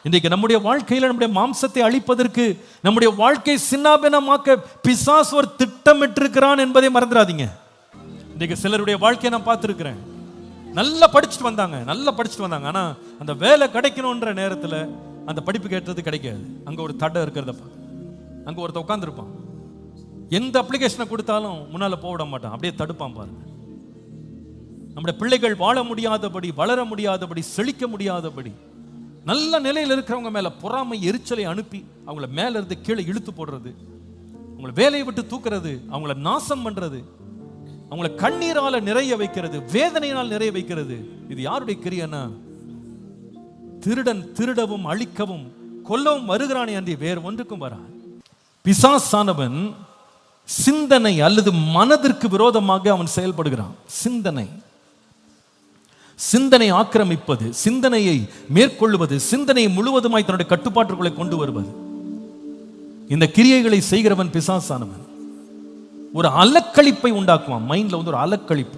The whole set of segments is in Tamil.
இன்றைக்கு நம்முடைய வாழ்க்கையில் நம்முடைய மாம்சத்தை அழிப்பதற்கு, நம்முடைய வாழ்க்கை சின்னாபின்னமாக்க பிசாசு ஒரு திட்டமிட்டிருக்கிறான் என்பதை மறந்துடாதீங்க. இன்றைக்கு சிலருடைய வாழ்க்கையை நான் பார்த்துருக்கிறேன். நல்லா படிச்சுட்டு வந்தாங்க, ஆனா அந்த வேலை கிடைக்கணுன்ற நேரத்தில் அந்த படிப்பு கேட்டது கிடைக்காது. அங்க ஒரு தடை இருக்கிறத அங்க ஒருத்த உட்காந்துருப்பான், எந்த அப்ளிகேஷனை கொடுத்தாலும் முன்னால போட மாட்டான், அப்படியே தடுப்பான். பாருங்க, நம்முடைய பிள்ளைகள் வாழ முடியாதபடி, வளர முடியாதபடி, செழிக்க முடியாதபடி, நல்ல நிலையில் இருக்கிறவங்க மேல பொறாமை எரிச்சலை அனுப்பி அவங்கள மேல இருந்து கீழே இழுத்து போடுறது, அவங்கள வேலையை விட்டு தூக்குறது, அவங்கள நாசம் பண்றது, அவங்கள கண்ணீரால நிறைய வைக்கிறது, வேதனையினால் நிறைய வைக்கிறது. இது யாருடைய கிரியைனா, திருடன் திருடவும் அழிக்கவும் கொல்லவும் வருகிறானே அன்றி வேறு ஒன்றுக்கும் வரா. பிசாசானவன் சிந்தனை அல்லது மனதிற்கு விரோதமாக அவன் செயல்படுகிறான். சிந்தனை ஆக்கிரமிப்பது, சிந்தனையை மேற்கொள்வது, சிந்தனையை முழுவதுமாய் தன்னுடைய கட்டுப்பாட்டுக்குள்ளே கொண்டு வருவது, இந்த கிரியைகளை செய்கிறவன் பிசாசானவன். ஒரு அலக்களிப்பை உண்டாக்குவான். மைண்ட்ல வந்து ஒரு அலக்களிப்பு.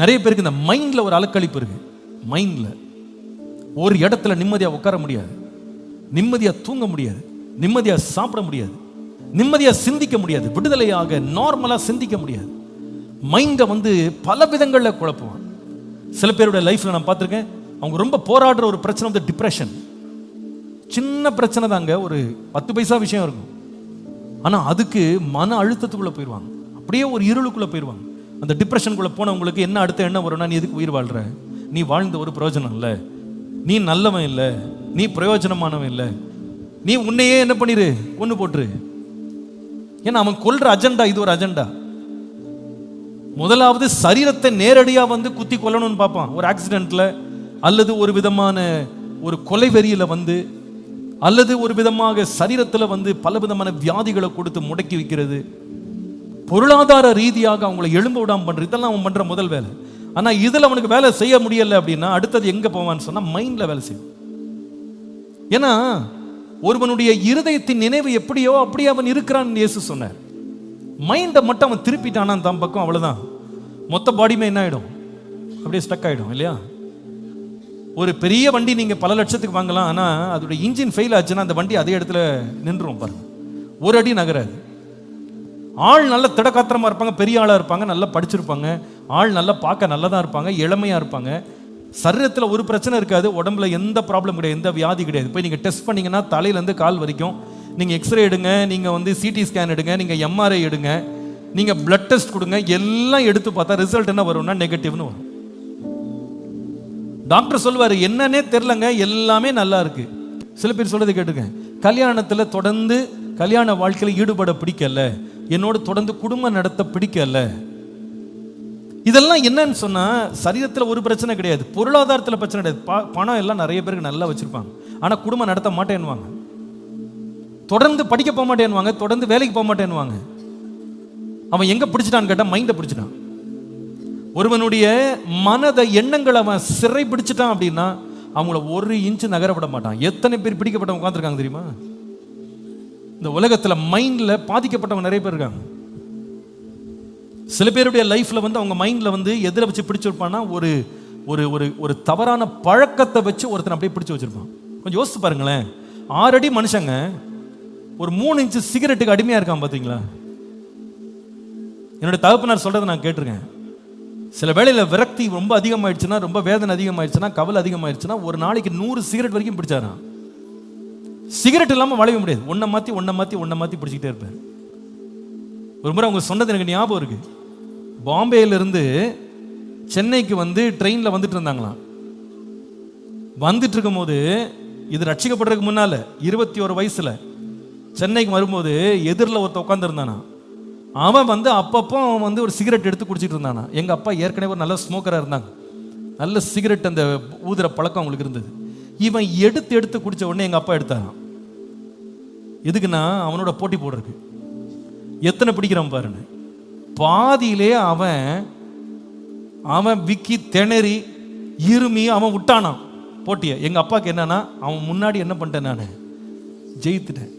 நிறைய பேருக்கு இந்த மைண்ட்ல ஒரு அலக்களிப்பு இருக்கு. மைண்ட்ல ஒரு இடத்துல நிம்மதியா உட்கார முடியாது, நிம்மதியா தூங்க முடியாது, நிம்மதியா சாப்பிட முடியாது, நிம்மதியா சிந்திக்க முடியாது, விடுதலையாக நார்மலா சிந்திக்க முடியாது. மைண்டை வந்து பல விதங்கள்ல குழப்புவான். சில பேருடைய லைஃப்ல நான் பார்த்திருக்கேன், அவங்க ரொம்ப போராடுற ஒரு பிரச்சனை வந்து டிப்ரெஷன். சின்ன பிரச்சனை தாங்க, ஒரு 10 பைசா விஷயம் இருக்கும், ஆனா அதுக்கு மன அழுத்தத்துக்குள்ள போயிடுவாங்க, அப்படியே ஒரு இருளுக்குள்ள போயிடுவாங்க. அந்த டிப்ரெஷனுக்குள்ள போனவங்களுக்கு என்ன அடுத்த எண்ணம் வரும்னா, நீ எதுக்கு உயிர் வாழ்ற, நீ வாழ்ந்த ஒரு பிரயோஜனம் இல்லை, நீ நல்லவன் இல்லை, நீ பிரயோஜனமானவன் இல்லை, நீ உன்னையே என்ன பண்ணிரு, கொண்டு போட்டுரு. ஏன்னா அவன் கொல்ற அஜெண்டா இது ஒரு அஜெண்டா. முதலாவது சரீரத்தை நேரடியா வந்து குத்தி கொல்லணும்னு பார்ப்பான், ஒரு ஆக்சிடென்ட்ல அல்லது ஒரு விதமான ஒரு கொலை வெறியில வந்து, அல்லது ஒரு விதமாக சரீரத்தில் வந்து பல விதமான வியாதிகளை கொடுத்து முடக்கி வைக்கிறது, பொருளாதார ரீதியாக அவங்களை எழும்ப விடாம பண்றது, இதெல்லாம் அவன் பண்ற முதல் வேலை. ஆனா இதுல அவனுக்கு வேலை செய்ய முடியல அப்படின்னா அடுத்தது எங்க போவான்னு சொன்னா மைண்ட்ல வேலை செய்யும். ஏன்னா ஒருவனுடைய இருதயத்தின் நினைவு எப்படியோ அப்படியே அவன் இருக்கிறான் இயேசு சொன்னார். மைண்டை மட்டும் அவன் திருப்பிட்டானா தான் பக்கம், அவ்வளவுதான், மொத்த பாடியுமே என்ன ஆயிடும், அப்படியே ஸ்டக் ஆயிடும் இல்லையா. ஒரு பெரிய வண்டி நீங்க பல லட்சத்துக்கு வாங்கலாம், ஆனா அதோட இன்ஜின் ஃபெயில் ஆச்சுன்னா அந்த வண்டி அதே இடத்துல நின்றும் பாருங்க, ஒரு அடி நகராது. ஆள் நல்ல திடகாத்திரமா இருப்பாங்க, பெரிய ஆளா இருப்பாங்க, நல்லா படிச்சிருப்பாங்க, ஆள் நல்லா பார்க்க நல்லதா இருப்பாங்க, இளமையா இருப்பாங்க, சரீரத்தில் ஒரு பிரச்சனை இருக்காது, உடம்புல எந்த ப்ராப்ளம் கிடையாது, எந்த வியாதி கிடையாது. போய் நீங்க டெஸ்ட் பண்ணீங்கன்னா தலையிலேருந்து கால் வரைக்கும் நீங்க எக்ஸ்ரே எடுங்க, நீங்க வந்து சிடி ஸ்கேன் எடுங்க, நீங்க எம்ஆர்ஐ எடுங்க, நீங்க பிளட் டெஸ்ட் கொடுங்க, எல்லாம் எடுத்து பார்த்தா ரிசல்ட் என்ன வரும்னா நெகட்டிவ்னு வரும். டாக்டர் சொல்லுவாரு என்னன்னே தெரியலங்க, எல்லாமே நல்லா இருக்கு. சில பேர் சொல்றது கேட்டுக்கேன், கல்யாணத்துல தொடர்ந்து கல்யாண வாழ்க்கையில் ஈடுபட பிடிக்கல, என்னோட தொடர்ந்து குடும்பம் நடத்த பிடிக்கல. இதெல்லாம் என்னன்னு சொன்னா சரீரத்தில் ஒரு பிரச்சனை கிடையாது, பொருளாதாரத்தில் பிரச்சனை கிடையாது. பணம் எல்லாம் நிறைய பேருக்கு நல்லா வச்சிருப்பாங்க, ஆனா குடும்பம் நடத்த மாட்டேன்னுவாங்க, தொடர்ந்து படிக்க போக மாட்டேன்னுவாங்க, தொடர்ந்து வேலைக்கு போக மாட்டேன்னுவாங்க. அவன் எங்க பிடிச்சிட்டான்னு கேட்டா மைண்டை பிடிச்சிட்டான். ஒருவனுடைய மனத எண்ணங்களை அவன் சிறை பிடிச்சிட்டான் அப்படின்னா அவங்கள ஒரு இன்ச்சு நகர விட மாட்டான். எத்தனை பேர் பிடிக்கப்பட்டவங்க உட்காந்துருக்காங்க தெரியுமா? இந்த உலகத்துல மைண்ட்ல பாதிக்கப்பட்டவங்க நிறைய பேர் இருக்காங்க. சில பேருடைய லைஃப்ல வந்து அவங்க மைண்ட்ல வந்து எதிர வச்சு பிடிச்சிருப்பான்னா ஒரு ஒரு ஒரு தவறான பழக்கத்தை வச்சு ஒருத்தனை அப்படியே பிடிச்சு வச்சிருப்பான். கொஞ்சம் யோசிச்சு பாருங்களேன், 6 அடி மனுஷங்க ஒரு 3 இன்ச்சு சிகரெட்டுக்கு அடிமையா இருக்கான் பாத்தீங்களா? என்னோட தகப்பனார் சொல்றதை நான் கேட்டிருக்கேன். சில வேளையில விரக்தி ரொம்ப அதிகமாயிடுச்சுன்னா, ரொம்ப வேதனை அதிகமாயிடுச்சுன்னா, கவலை அதிகமாயிடுச்சுன்னா ஒரு நாளைக்கு 100 சிகரெட் வரைக்கும் பிடிச்சாராம். சிகரெட் இல்லாம வாழவே முடியாது, ஒன்ன மாத்தி பிடிச்சிக்கிட்டே இருப்பேன். ஒரு முறை அவங்க சொன்னது எனக்கு ஞாபகம் இருக்கு. பாம்பேல இருந்து சென்னைக்கு வந்து ட்ரெயின்ல வந்துட்டு இருந்தாங்களாம். வந்துட்டு இருக்கும் போது, இது ரட்சிக்கப்படுறதுக்கு முன்னால 21 வயசுல சென்னைக்கு வரும்போது எதிரில் ஒருத்த உட்காந்து இருந்தானா. அவன் வந்து அப்பப்போ அவன் வந்து ஒரு சிகரெட் எடுத்து குடிச்சிட்டு இருந்தானா. எங்க அப்பா ஏற்கனவே ஒரு நல்ல ஸ்மோக்கரா இருந்தாங்க, நல்ல சிகரெட் அந்த ஊதுற பழக்கம் அவங்களுக்கு இருந்தது. இவன் எடுத்து குடிச்ச உடனே எங்க அப்பா எடுத்தாரான். எதுக்குன்னா அவனோட போட்டி போடுறதுக்கு. எத்தனை பிடிக்கிறான் பாருன்னு. பாதியிலே அவன் விக்கி திணறி இருமி அவன் விட்டானான் போட்டிய. எங்க அப்பாவுக்கு என்னன்னா, அவன் முன்னாடி என்ன பண்ணிட்டேன், நான் ஜெயித்துட்டேன்.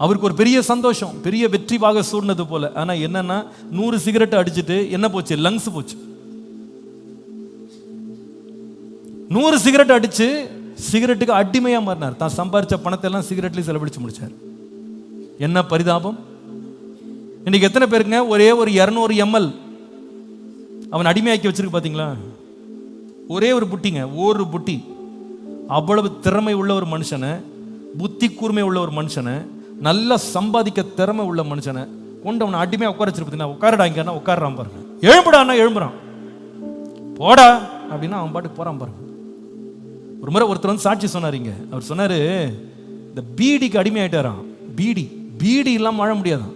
அவருக்கு ஒரு பெரிய சந்தோஷம், பெரிய வெற்றிவாக சூழ்ந்தது போல. ஆனா என்னன்னா 100 சிகரெட் அடிச்சுட்டு என்ன போச்சு, லங்ஸ் போச்சு. 100 சிகரெட் அடிச்சு சிகரெட்டுக்கு அடிமையா மாறினார். தான் சம்பாரிச்ச பணத்தை எல்லாம் சிகரெட்லயும் செலவழிச்சு முடிச்சார். என்ன பரிதாபம்! இன்னைக்கு எத்தனை பேருங்க ஒரே ஒரு 200 ml அவன் அடிமையாக்கி வச்சிருக்கு பாத்தீங்களா? ஒரே ஒரு புட்டிங்க, ஒரு புட்டி. அவ்வளவு திறமை உள்ள ஒரு மனுஷனை, புத்தி கூர்மை உள்ள ஒரு மனுஷனை, நல்லா சம்பாதிக்க திறமை உள்ள மனுஷனை கொண்டு அவனை அடிமையா உட்கார வச்சிருப்பீங்க. உட்காரடா இங்கன்னா உட்காரான் பாருங்க, எழும்புடான்னா எழும்புறான், போடா அப்படின்னா அவன் பாட்டுக்கு போறான் பாருங்க. ஒரு முறை ஒருத்தர் வந்து சாட்சி சொன்னாருங்க. அவர் சொன்னாரு, இந்த பீடிக்கு அடிமையாயிட்டாராம். பீடி இல்லாம வாழ முடியாதான்.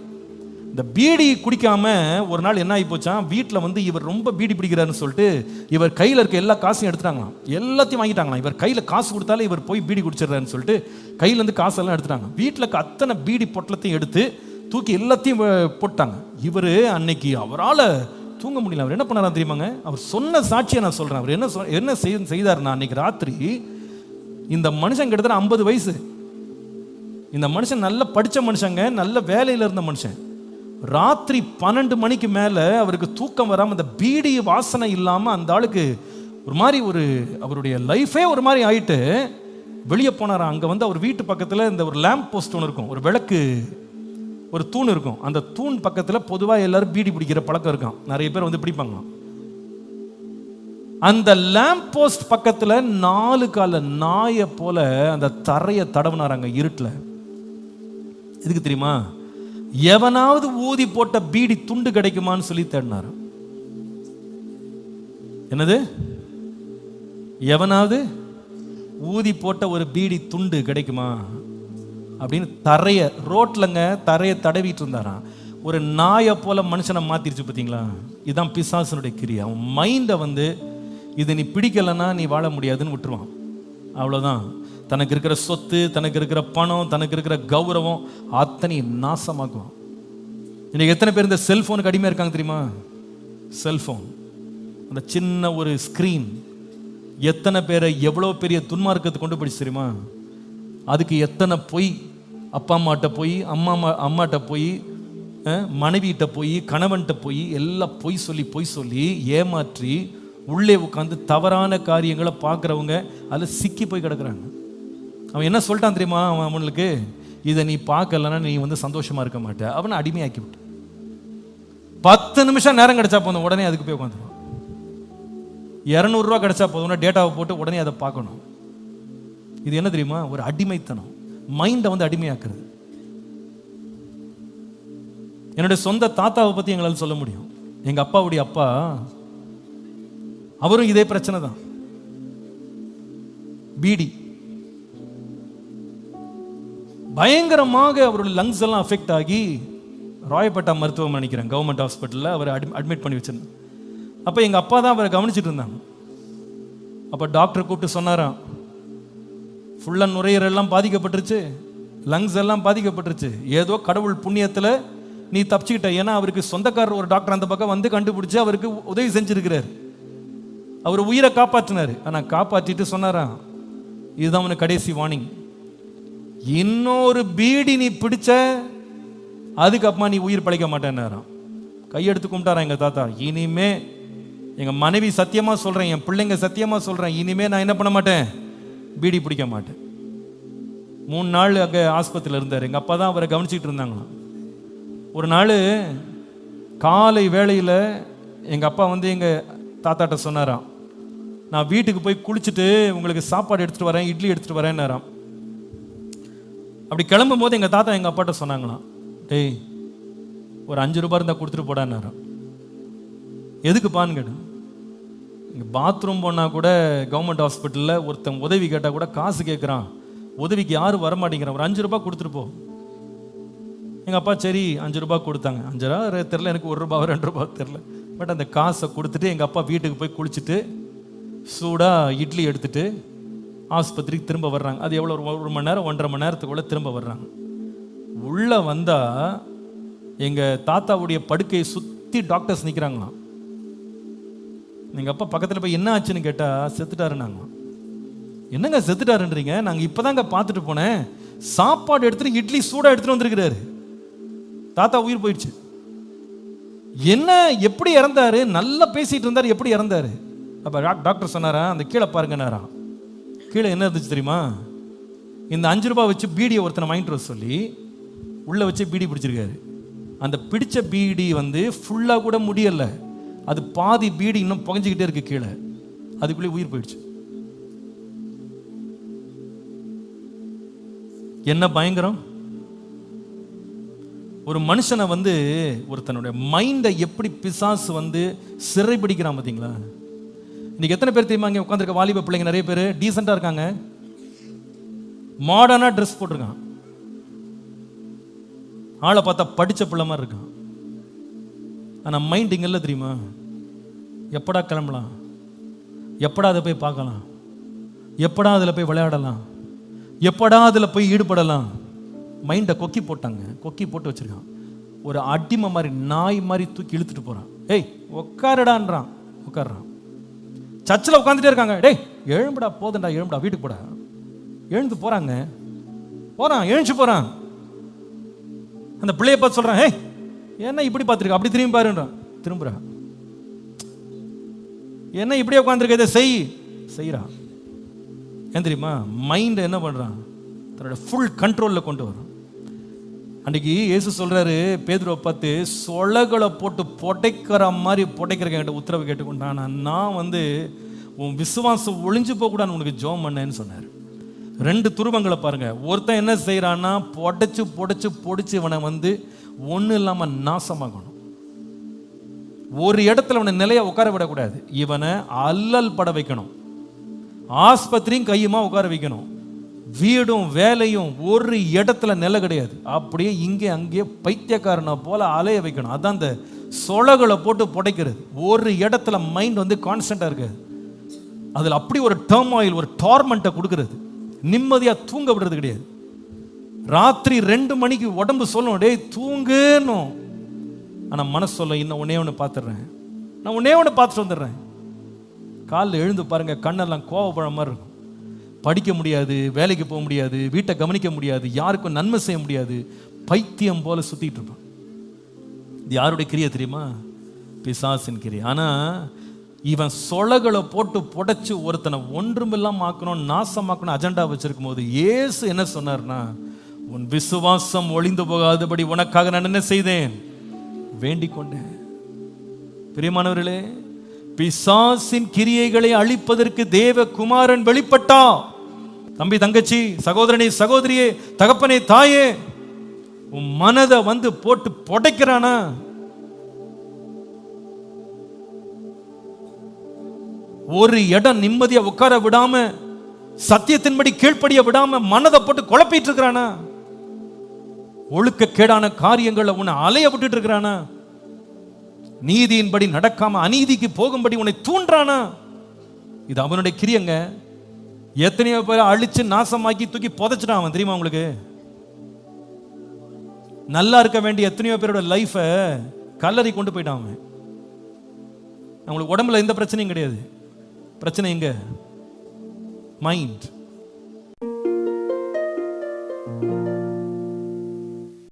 இந்த பீடி குடிக்காம ஒரு நாள் என்ன ஆகி போச்சான், வீட்டில் வந்து இவர் ரொம்ப பீடி பிடிக்கிறாருன்னு சொல்லிட்டு இவர் கையில் இருக்க எல்லா காசையும் எடுத்துட்டாங்களாம், எல்லாத்தையும் வாங்கிட்டாங்களாம். இவர் கையில் காசு கொடுத்தாலே இவர் போய் பீடி குடிச்சிடுறாருன்னு சொல்லிட்டு கையிலேருந்து காசெல்லாம் எடுத்துட்டாங்க. வீட்டில் இருக்க அத்தனை பீடி பொட்டலத்தையும் எடுத்து தூக்கி எல்லாத்தையும் போட்டாங்க. இவர் அன்னைக்கு அவரால் தூங்க முடியல. அவர் என்ன பண்ணாரா தெரியுமாங்க? அவர் சொன்ன சாட்சியை நான் சொல்கிறேன். அவர் என்ன செய்தார்னா, அன்னைக்கு ராத்திரி இந்த மனுஷன் கிட்டத்தட்ட 50 வயசு. இந்த மனுஷன் நல்ல படித்த மனுஷங்க, நல்ல வேலையில் இருந்த மனுஷன். ராத்திரி 12 மணிக்கு மேலே அவருக்கு தூக்கம் வராமல், அந்த பீடி வாசனை இல்லாமல் அந்த ஆளுக்கு ஒரு மாதிரி அவருடைய லைஃபே ஒரு மாதிரி ஆயிட்டு வெளியே போனாராம். அங்கே வந்து அவர் வீட்டு பக்கத்தில் இந்த ஒரு லேம்ப் போஸ்ட் ஒன்று இருக்கும், ஒரு விளக்கு, ஒரு தூண் இருக்கும். அந்த தூண் பக்கத்தில் பொதுவாக எல்லாரும் பீடி பிடிக்கிற பழக்கம் இருக்கும், நிறைய பேர் வந்து பிடிப்பாங்க. அந்த லேம்ப் போஸ்ட் பக்கத்தில் 4 கால நாயை போல அந்த தரையை தடவினாராங்க இருட்டில். எதுக்கு தெரியுமா? எவனாவது ஊதி போட்ட பீடி துண்டு கிடைக்குமான்னு சொல்லி தேடினார். என்னது? எவனாவது ஊதி போட்ட ஒரு பீடி துண்டு கிடைக்குமா அப்படின்னு ரோட்லங்க தரையை தடவிட்டு இருந்தாராம். ஒரு நாயை போல மனுஷனை மாத்திருச்சு பார்த்தீங்களா? இதுதான் பிசாசனுடைய கிரியா. அவன் மைண்டை வந்து இது நீ பிடிக்கலைன்னா நீ வாழ முடியாதுன்னு விட்டுருவான். அவ்வளோதான். தனக்கு இருக்கிற சொத்து, தனக்கு இருக்கிற பணம், தனக்கு இருக்கிற கௌரவம் அத்தனை நாசமாக்குவான். இன்னைக்கு எத்தனை பேர் இந்த செல்ஃபோனுக்கு அடிமையாக இருக்காங்க தெரியுமா? செல்ஃபோன், அந்த சின்ன ஒரு ஸ்க்ரீன் எத்தனை பேரை எவ்வளோ பெரிய துன்மார்க்கத்தை கொண்டு போயிடுச்சு தெரியுமா? அதுக்கு எத்தனை பொய், அப்பா அம்மாட்ட போய், அம்மாட்ட போய், மனைவிட்ட போய், கணவன்கிட்ட போய், எல்லாம் பொய் சொல்லி ஏமாற்றி உள்ளே உட்காந்து தவறான காரியங்களை பார்க்குறவங்க அதில் சிக்கி போய் கிடக்குறாங்க. அவன் என்ன சொல்லிட்டான் தெரியுமா? அவனுக்கு இதை நீ பார்க்கலன்னா நீ வந்து சந்தோஷமா இருக்க மாட்டே. அவனை அடிமையாக்கி விட்டு 10 நிமிஷம் நேரம் கிடைச்சா போதும், உடனே அதுக்கு போய் உட்காந்துருவான். 200 ரூபா கிடைச்சா போதும், டேட்டாவை போட்டு உடனே அதை பார்க்கணும். இது என்ன தெரியுமா? ஒரு அடிமைத்தனம். மைண்டை வந்து அடிமையாக்குறது. என்னுடைய சொந்த தாத்தாவை பற்றி எங்களால் சொல்ல முடியும். எங்கள் அப்பாவுடைய அப்பா, அவரும் இதே பிரச்சனை தான். பீடி பயங்கரமாக அவருடைய லங்ஸ் எல்லாம் அஃபெக்ட் ஆகி ராயப்பேட்டா மருத்துவமனை நினைக்கிறேன், கவர்மெண்ட் ஹாஸ்பிட்டலில் அவர் அட்மிட் பண்ணி வச்சிருந்தாங்க. அப்போ எங்கள் அப்பா தான் அவரை கவனிச்சுட்டு இருந்தாங்க. அப்போ டாக்டர் கூப்பிட்டு சொன்னாராம், ஃபுல்லாக நுரையீரல்லாம் பாதிக்கப்பட்டுருச்சு, லங்ஸ் எல்லாம் பாதிக்கப்பட்டுருச்சு. ஏதோ கடவுள் புண்ணியத்தில் நீ தப்பிச்சுக்கிட்ட. ஏன்னா அவருக்கு சொந்தக்காரர் ஒரு டாக்டர் அந்த பக்கம் வந்து கண்டுபிடிச்சு அவருக்கு உதவி செஞ்சிருக்கிறார். அவர் உயிரை காப்பாற்றினார். ஆனால் காப்பாற்றிட்டு சொன்னாராம், இதுதான் அவனுக்கு கடைசி வார்னிங். இன்னொரு பீடி நீ பிடிச்ச அதுக்கப்புறமா நீ உயிர் பழைக்க மாட்டேன்னாராம். கையெடுத்து கும்பிட்டாராம் எங்கள் தாத்தா. இனிமே எங்கள் மனைவி சத்தியமாக சொல்கிறேன், என் பிள்ளைங்க சத்தியமாக சொல்கிறேன், இனிமே நான் என்ன பண்ண மாட்டேன், பீடி பிடிக்க மாட்டேன். 3 நாள் அங்கே ஆஸ்பத்திரியில் இருந்தார். எங்கள் அப்பா தான் அவரை கவனிச்சிக்கிட்டு இருந்தாங்களாம். ஒரு நாள் காலை வேளையில் எங்கள் அப்பா வந்து எங்கள் தாத்தாட்ட சொன்னாராம், நான் வீட்டுக்கு போய் குளிச்சுட்டு உங்களுக்கு சாப்பாடு எடுத்துகிட்டு வரேன், இட்லி எடுத்துகிட்டு வரேன்னாராம். அப்படி கிளம்பும் போது எங்கள் தாத்தா எங்கள் அப்பாட்ட சொன்னாங்களாம், டேய் ஒரு 5 ரூபாய் இருந்தால் கொடுத்துட்டு போடான்னாராம். எதுக்குப்பான்னு கேட்டேன். இங்கே பாத்ரூம் போனால் கூட கவர்மெண்ட் ஹாஸ்பிட்டலில் ஒருத்தன் உதவி கேட்டால் கூட காசு கேட்குறான், உதவிக்கு யாரும் வரமாட்டேங்கிறான், ஒரு 5 ரூபாய் கொடுத்துட்டு போ. எங்கள் அப்பா சரி 5 ரூபாய் கொடுத்தாங்க. 5 ரூபா தெரில, எனக்கு 1 ரூபா 2 ரூபா தெரில. பட் அந்த காசை கொடுத்துட்டு எங்கள் அப்பா வீட்டுக்கு போய் குளிச்சுட்டு சூடாக இட்லி எடுத்துட்டு ஆஸ்பத்திரிக்கு திரும்ப வர்றாங்க. அது எவ்வளோ, 1 மணி நேரம் 1.5 மணி நேரத்துக்குள்ளே திரும்ப வர்றாங்க. உள்ளே வந்தால் எங்கள் தாத்தாவுடைய படுக்கையை சுற்றி டாக்டர்ஸ் நிற்கிறாங்களாம். எங்கள் அப்பா பக்கத்தில் போய் என்ன ஆச்சுன்னு கேட்டால் செத்துட்டாருன்னாங்க. என்னங்க செத்துட்டாருன்றீங்க? நாங்கள் இப்போ தாங்க பார்த்துட்டு போனேன், சாப்பாடு எடுத்துகிட்டு இட்லி சூடாக எடுத்துகிட்டு வந்திருக்கிறாரு. தாத்தா உயிர் போயிடுச்சு. என்ன எப்படி இறந்தாரு? நல்லா பேசிட்டு இருந்தார், எப்படி இறந்தாரு? அப்போ டாக்டர் சொன்னாரா, அந்த கீழே பாருங்கன்னாரா. கீழே என்ன இருந்துச்சு தெரியுமா? இந்த 5 ரூபாய் வச்சு பீடியை ஒருத்தனை வாங்கிட்டு வர சொல்லி உள்ளே வச்சு பீடி பிடிச்சிருக்காரு. அந்த பிடிச்ச பீடி வந்து ஃபுல்லாக கூட முடியலை, அது பாதி பீடி இன்னும் புகஞ்சிக்கிட்டே இருக்கு கீழே. அதுக்குள்ளே உயிர் போயிடுச்சு. என்ன பயங்கரம்! ஒரு மனுஷனை வந்து ஒருத்தனுடைய மைண்டை எப்படி பிசாசு வந்து சிறைபிடிக்கிறான் பார்த்தீங்களா? இன்னைக்கு எத்தனை பேர் தெரியுமா இங்கே உட்காந்துருக்க வாலிப பிள்ளைங்க நிறைய பேர் டீசெண்டாக இருக்காங்க, மாடர்னாக ட்ரெஸ் போட்டிருக்கான், ஆளை பார்த்தா படித்த பிள்ளை மாதிரி இருக்கான். ஆனால் மைண்ட் இங்கே இல்லை தெரியுமா? எப்படா கிளம்பலாம், எப்படா அதை போய் பார்க்கலாம், எப்படா அதில் போய் விளையாடலாம், எப்படா அதில் போய் ஈடுபடலாம். மைண்டை கொக்கி போட்டாங்க, கொக்கி போட்டு வச்சிருக்கான். ஒரு அடிமை மாதிரி நாய் மாதிரி தூக்கி இழுத்துட்டு போகிறான். ஏய் உட்காரடான்றான், உட்காடுறான். சர்ச்சில் உட்காந்துட்டே இருக்காங்க. டேய் எழும்புடா, போதுண்டா, எழும்புடா, வீட்டுக்கு போடா. எழுந்து போகிறாங்க, எழுந்து போகிறான். அந்த பிள்ளைய பார்த்து சொல்கிறான், ஏய் என்ன இப்படி பார்த்துருக்க, அப்படி திரும்பி பாருன்றான். திரும்புறான். என்ன இப்படியே உட்காந்துருக்க, இதை செய்கிறான். ஏன் தெரியுமா? மைண்டை என்ன பண்ணுறான், தன்னோட ஃபுல் கண்ட்ரோலில் கொண்டு வரும். அன்றைக்கி இயேசு சொல்கிறாரு பேதுருவை பார்த்து, சொலகளை போட்டு புடைக்கிற மாதிரி புடைக்கிறக்கிட்ட உத்தரவு கேட்டுக்கொண்டான். நான் வந்து உன் விசுவாசம் ஒளிஞ்சு போகக்கூடாது உனக்கு ஜோம் பண்ணேன்னு சொன்னார். 2 துருவங்களை பாருங்க. ஒருத்தன் என்ன செய்கிறான்னா பொடிச்சு இவனை வந்து ஒன்றும் இல்லாமல் நாசமாகணும். ஒரு இடத்துல அவனை நிலையை உட்கார விடக்கூடாது, இவனை அல்லல் பட வைக்கணும், ஆஸ்பத்திரியும் கையுமா உட்கார வைக்கணும், வீடும் வேலையும் ஒரு இடத்துல நிலை கிடையாது, அப்படியே இங்கே அங்கேயே பைத்தியக்காரனை போல அலைய வைக்கணும். அதான் அந்த சொலகளை போட்டு புடைக்கிறது. ஒரு இடத்துல மைண்ட் வந்து கான்ஸ்டன்டாக இருக்காது, அதில் அப்படி ஒரு டர்மாயில் ஒரு டார்மெண்ட்டை கொடுக்கறது. நிம்மதியாக தூங்க விடுறது கிடையாது. ராத்திரி 2 மணிக்கு உடம்பு சொல்லணும், டேய் தூங்குன்னும். ஆனால் மனசு சொல்ல, இன்னும் ஒன்னே ஒன்று பார்த்துடுறேன், நான் ஒன்னே ஒன்று பார்த்துட்டு வந்துடுறேன். காலில் எழுந்து பாருங்க, கண்ணெல்லாம் கோவப்பழ மாதிரி இருக்கும். படிக்க முடியாது, வேலைக்கு போக முடியாது, வீட்டை கவனிக்க முடியாது, யாருக்கும் நன்மை செய்ய முடியாது, பைத்தியம் போல சுத்திட்டு இருப்பான். இது யாருடைய கிரியை தெரியுமா? பிசாசின் கிரியை. ஆனால் இவன் சொலகளை போட்டு புடைச்சு ஒருத்தனை ஒன்றுமில்லாம ஆக்கணும், நாசமாக்கணும் அஜெண்டா வச்சிருக்கும் போது இயேசு என்ன சொன்னார்னா, உன் விசுவாசம் ஒளிந்து போகாதபடி உனக்காக நான் என்ன செய்தேன், வேண்டிக் கொண்டேன். பிரியமானவர்களே, பிசாசின் கிரியைகளை அழிப்பதற்கு தேவகுமாரன் வெளிப்பட்டா. தம்பி தங்கச்சி, சகோதரனே சகோதரியே, தகப்பனே தாயே, உன் மனதை வந்து போட்டு புடைக்கிறானா? ஒரு இடம் நிம்மதியா உட்கார விடாம, சத்தியத்தின்படி கீழ்ப்படிய விடாம மனதை போட்டு குழப்பிட்டு இருக்கிறானா? ஒழுக்க கேடான காரியங்களை உன்னை அலைய விட்டுட்டு இருக்கிறானா? நீதியின்படி நடக்காம அநீதிக்கு போகும்படி உன்னை தூண்டானா? இது அவனுடைய கிரியங்க. எத்தனையோ பேரை அழிச்சு நாசமாக்கி தூக்கி புதைச்சிட்டான் அவன், தெரியுமா உங்களுக்கு? நல்லா இருக்க வேண்டிய எத்தனையோ பேரோட லைஃபை கல்லறி கொண்டு போயிட்டான் அவன். அவங்களுக்கு உடம்புல எந்த பிரச்சனையும் கிடையாது, பிரச்சனை எங்க? மைண்ட்.